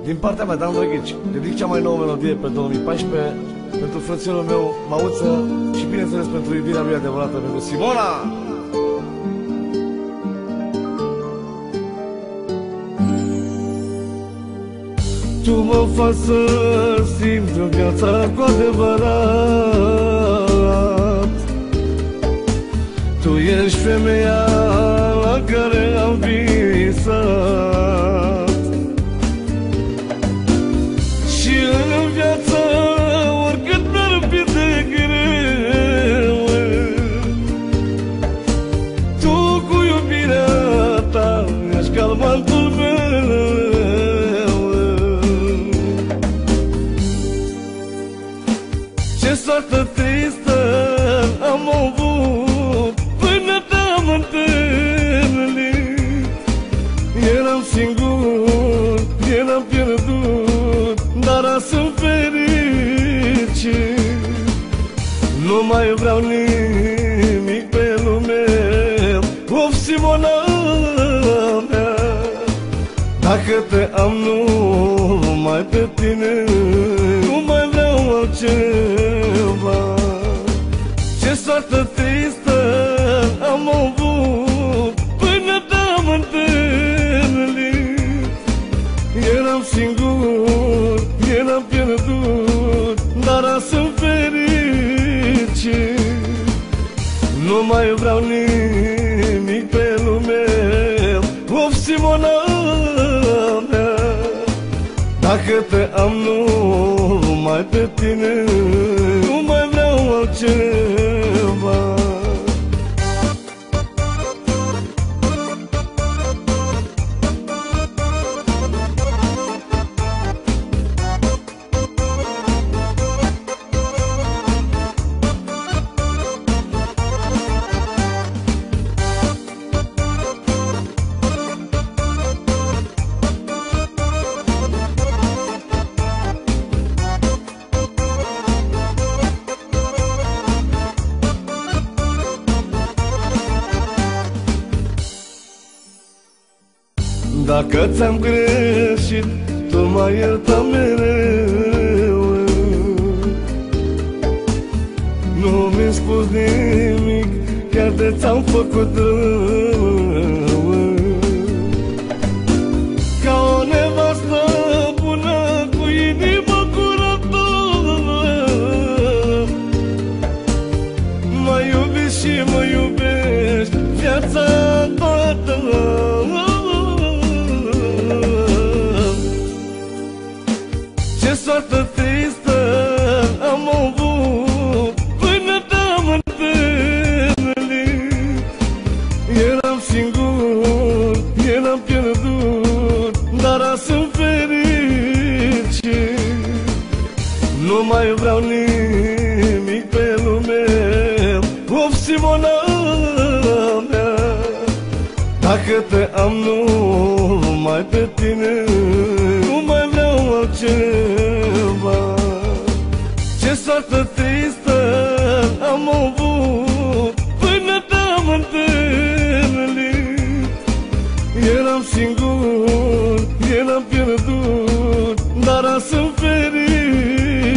Din partea mea, Dan Drăghici, dedic cea mai nouă melodie pe 2014 pentru frățiorul meu, Mauță, și bineînțeles pentru iubirea lui adevărată, pentru Simona! Tu mă faci să simt viața cu adevărat. Tu ești femeia la care am visat. Și în viață, oricât mi-ar fi de greu, tu cu iubirea ta ești calmantul meu. Ce soartă tristă am avut până te-am întâlnit. Eram singur, eram pierdut, dar azi sunt fericit. Nu mai vreau nimic pe lume, of, Simona mea. Dacă te am numai pe tine, nu mai vreau altceva. Ce soartă tristă am avut până te-am întâlnit. Eram singur, eram pierdut, dar azi sunt fericit. Nu mai vreau nimic pe lume, of, Simona mea. Dacă te am numai pe tine, nu mai vreau altceva. Dacă ți-am greșit, tu mă iertă mereu. Nu mi-ai spus nimic, chiar de ți-am făcut rău. Ca o nevastă bună, cu inimă curată, m-ai iubit și mă iubești viața toată. Ce soartă tristă am avut până te-am întâlnit. Eram singur, eram pierdut, dar azi sunt fericit. Nu mai vreau nimic pe lume, of, Simona mea. Dacă te am numai pe tine, nu mai vreau altceva. Ce soartă tristă am avut până te-am întâlnit. Eram singur, eram pierdut, dar azi sunt fericit.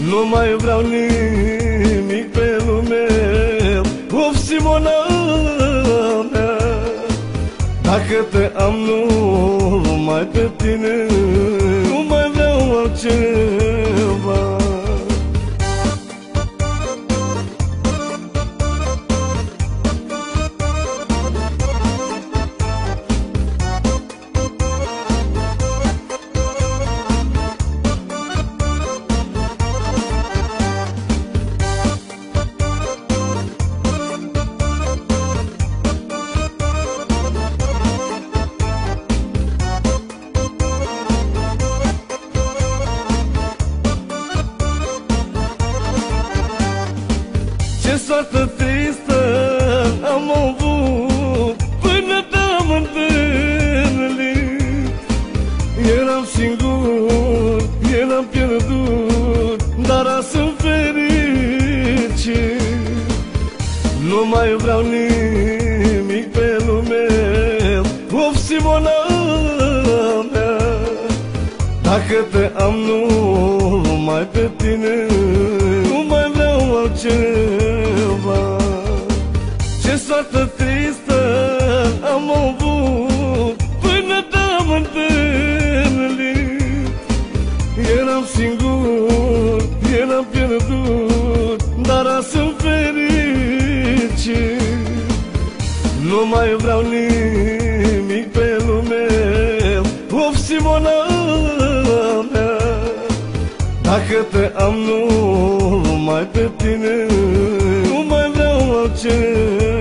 Nu mai vreau nimic pe lume, of, Simona mea. Dacă te am numai pe tine, nu mai vreau altceva. Ce soartă tristă am avut până te-am întâlnit. Eram singur, eram pierdut, dar azi sunt fericit. Nu mai vreau nimic pe lume, of, Simona mea. Dacă te am numai pe tine, nu mai vreau altceva. Ce soartă tristă am avut până te-am întâlnit. Eram singur, eram pierdut, dar azi sunt fericit. Nu mai vreau nimic pe lume, of, Simona mea. Dacă te am numai pe tine, nu mai vreau altceva.